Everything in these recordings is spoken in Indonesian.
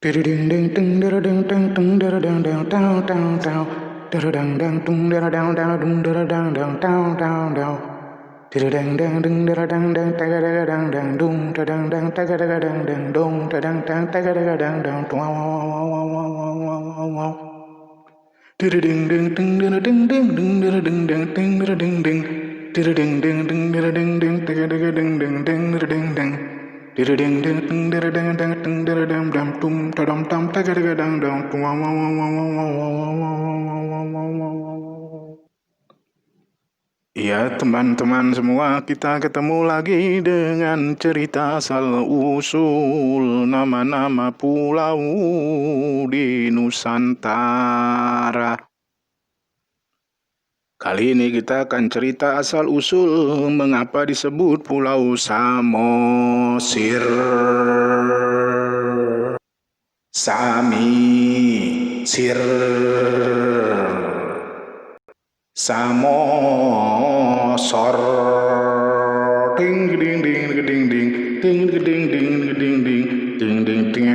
Ding ding ding ding ding ding ding ding ding ding down down down. Ding ding ding ding down down ding ding ding ding down down down. Ding ding ding ding ding ding ding ding ding ding dong ding ding ding ding ding dong ding ding ding ding ding wow wow wow wow wow wow wow. Ding ding ding ding ding ding ding ding ding ding ding ding ding ding. Ding ding ding ding ding ding ding ding ding ding ding ding ding. Ding ding ding ding ding ding ding ding ding ding ding tum tadam tam tagadang dang tum wow wow wow wow wow wow wow wow wow wow. Ya teman-teman semua, kita ketemu lagi dengan cerita asal-usul nama-nama pulau di Nusantara. Kali ini kita akan cerita asal-usul mengapa disebut Pulau Samosir. Samisir. Samosor. Ding ding ding ding ding ding ding ding ding ding ding ding ding.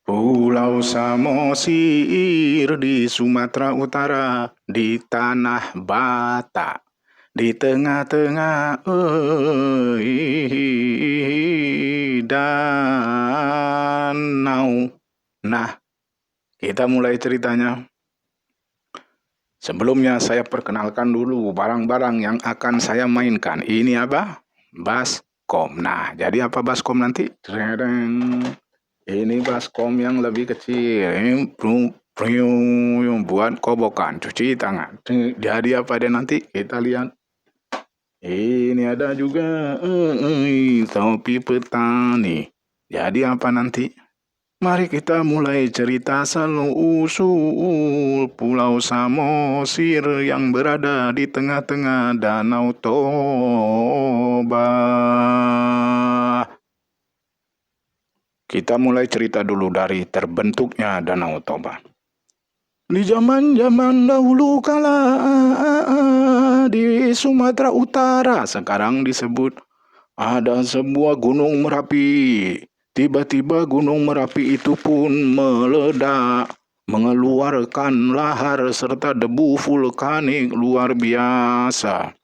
Pulau Samosir di Sumatera Utara, di tanah Batak, di tengah-tengah danau. Nah, kita mulai ceritanya. Sebelumnya saya perkenalkan dulu barang-barang yang akan saya mainkan. Ini apa? Baskom. Nah, jadi apa baskom nanti? Ini baskom yang lebih kecil. Ini buat kobokan, cuci tangan. Jadi apa dia nanti? Kita lihat. Ini ada juga topi petani. Jadi apa nanti? Mari kita mulai cerita asal-usul Pulau Samosir yang berada di tengah-tengah Danau Toba. Kita mulai cerita dulu dari terbentuknya Danau Toba. Di zaman-zaman dahulu kala di Sumatera Utara, sekarang disebut, ada sebuah gunung Merapi. Tiba-tiba gunung Merapi itu pun meledak, mengeluarkan lahar serta debu vulkanik luar biasa.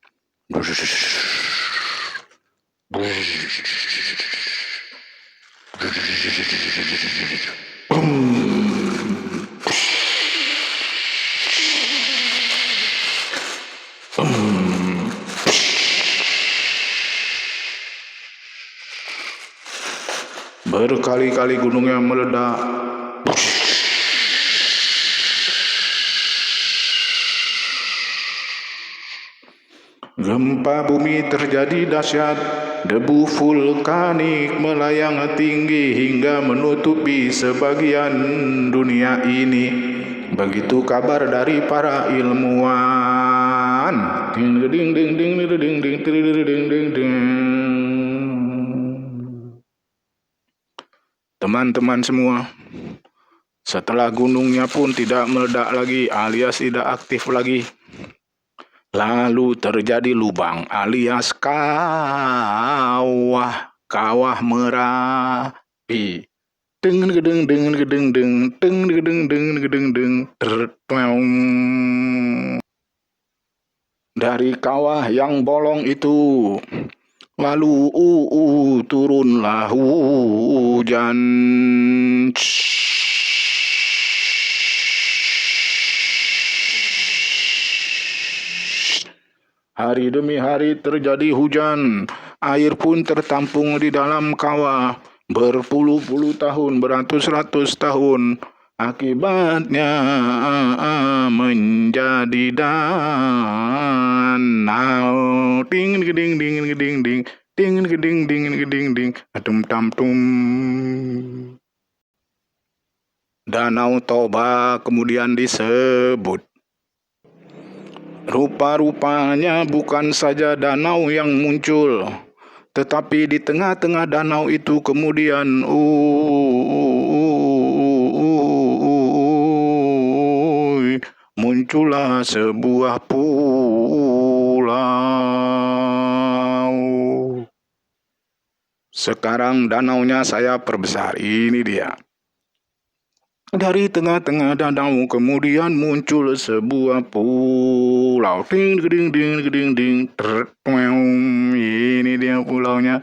Berkali-kali gunungnya meledak. Gempa bumi terjadi dahsyat. Debu vulkanik melayang tinggi hingga menutupi sebagian dunia ini. Begitu kabar dari para ilmuwan. Ding ding ding ding ding ding ding ding ding ding. Teman-teman semua, setelah gunungnya pun tidak meledak lagi alias tidak aktif lagi, lalu terjadi lubang alias kawah Merapi. Deng gedeng deng gedeng deng deng gedeng deng gedeng deng dari kawah yang bolong itu. Lalu turunlah hujan. Hari demi hari terjadi hujan. Air pun tertampung di dalam kawah. Berpuluh-puluh tahun, beratus-ratus tahun. Akibatnya menjadi danau. Ding ding ding ding ding ding ding ding ding ding ding atum tam tum. Danau Toba kemudian disebut. Rupa-rupanya bukan saja danau yang muncul, tetapi di tengah-tengah danau itu kemudian muncullah sebuah pulau. Sekarang danaunya saya perbesar. Ini dia. Dari tengah-tengah danau kemudian muncul sebuah pulau. Ding ding ding ding ding. Ini dia pulaunya.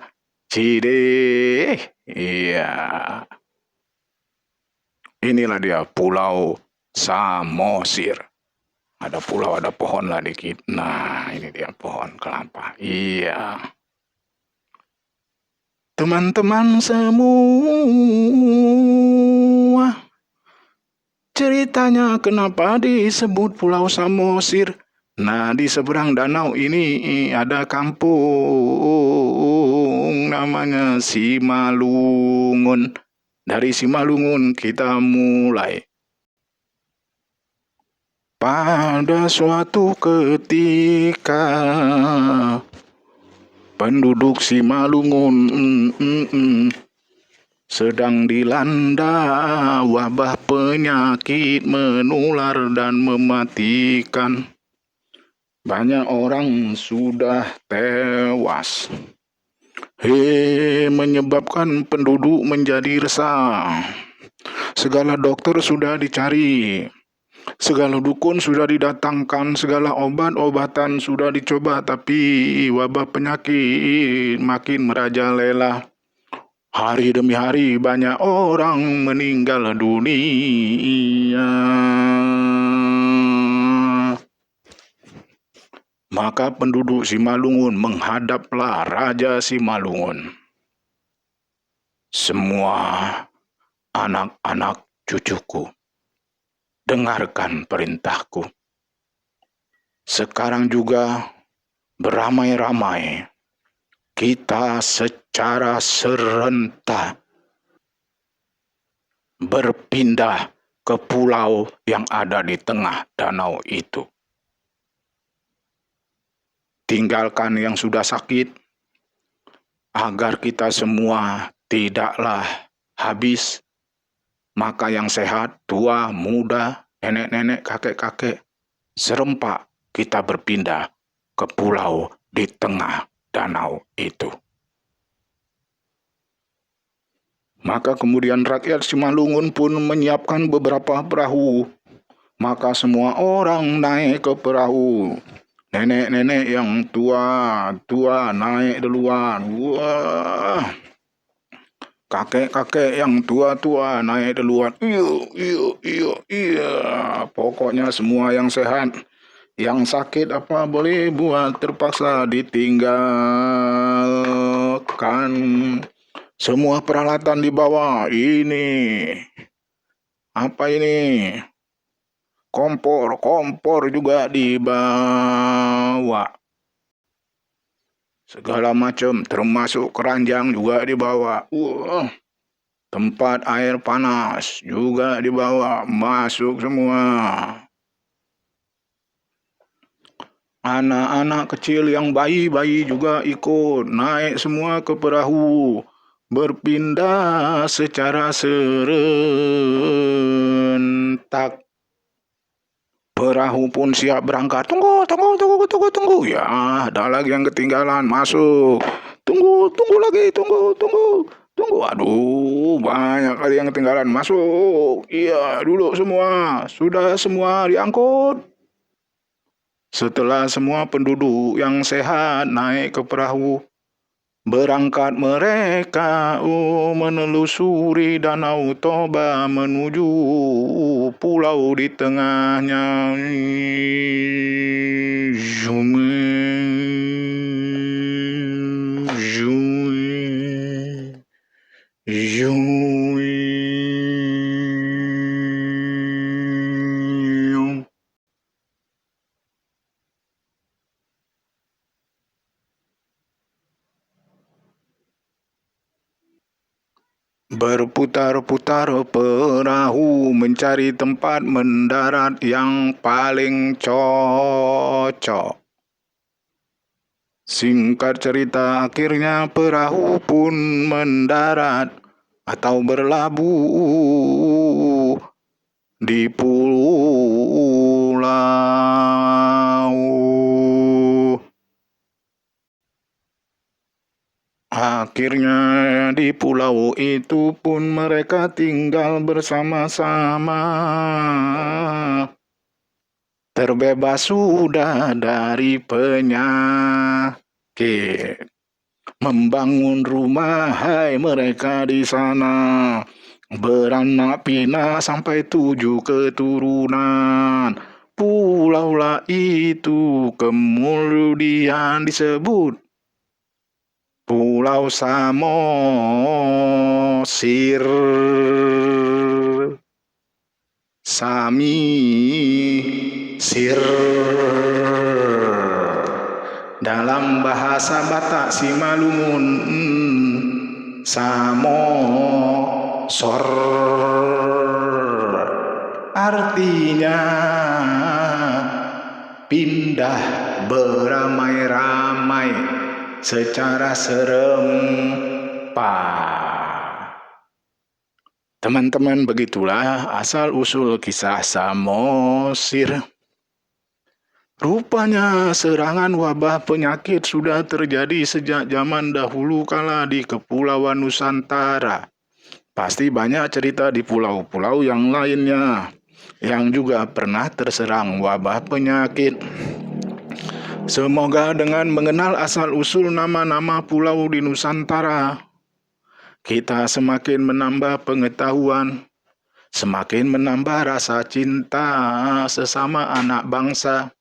Cideh. Iya. Inilah dia Pulau Samosir. Ada pulau, ada pohon lah dikit. Nah, ini dia pohon kelapa. Iya. Teman-teman semua, ceritanya kenapa disebut Pulau Samosir? Nah, di seberang danau ini ada kampung namanya Simalungun. Dari Simalungun kita mulai. Pada suatu ketika, penduduk Simalungun sedang dilanda wabah penyakit menular dan mematikan. Banyak orang sudah tewas. Menyebabkan penduduk menjadi resah. Segala dokter sudah dicari. Segala dukun sudah didatangkan, segala obat-obatan sudah dicoba, tapi wabah penyakit makin merajalela. Hari demi hari banyak orang meninggal dunia. Maka penduduk Simalungun menghadaplah Raja Simalungun. Semua anak-anak cucuku, dengarkan perintahku. Sekarang juga beramai-ramai kita secara serentak berpindah ke pulau yang ada di tengah danau itu. Tinggalkan yang sudah sakit, agar kita semua tidaklah habis. Maka yang sehat, tua, muda, nenek-nenek, kakek-kakek, serempak kita berpindah ke pulau di tengah danau itu. Maka kemudian rakyat Simalungun pun menyiapkan beberapa perahu. Maka semua orang naik ke perahu. Nenek-nenek yang tua naik duluan. Wah. Kakek-kakek yang tua naik duluan. Iya. Pokoknya semua yang sehat. Yang sakit apa boleh buat, terpaksa ditinggalkan. Semua peralatan dibawa. Ini. Apa ini? Kompor juga dibawa. Segala macam, termasuk keranjang juga dibawa. Tempat air panas juga dibawa, masuk semua. Anak-anak kecil yang bayi-bayi juga ikut, naik semua ke perahu. Berpindah secara serentak. Perahu pun siap berangkat. Tunggu. Ya, ada lagi yang ketinggalan. Masuk. Tunggu lagi. Tunggu. Aduh, banyak kali yang ketinggalan. Masuk. Iya, dulu semua. Sudah semua diangkut. Setelah semua penduduk yang sehat naik ke perahu, berangkat mereka menelusuri Danau Toba menuju pulau di tengahnya. Berputar-putar perahu mencari tempat mendarat yang paling cocok. Singkat cerita, akhirnya perahu pun mendarat atau berlabuh di pulau. Akhirnya di pulau itu pun mereka tinggal bersama-sama. Terbebas sudah dari penyakit. Membangun rumah, hai mereka di sana. Beranak pinak sampai 7 keturunan. Pulaulah itu kemudian disebut Pulau Samosir. Samisir. Dalam bahasa Batak Simalungun, Samosor artinya pindah beramai-ramai secara serempak. Teman-teman, begitulah asal-usul kisah Samosir. Rupanya serangan wabah penyakit sudah terjadi sejak zaman dahulu kala di Kepulauan Nusantara. Pasti banyak cerita di pulau-pulau yang lainnya yang juga pernah terserang wabah penyakit. Semoga dengan mengenal asal-usul nama-nama pulau di Nusantara, kita semakin menambah pengetahuan, semakin menambah rasa cinta sesama anak bangsa,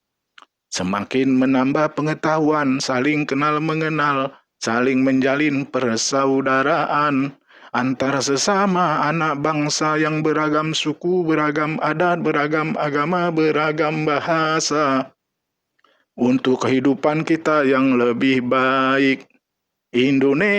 semakin menambah pengetahuan, saling kenal mengenal, saling menjalin persaudaraan antara sesama anak bangsa yang beragam suku, beragam adat, beragam agama, beragam bahasa, untuk kehidupan kita yang lebih baik. Indonesia.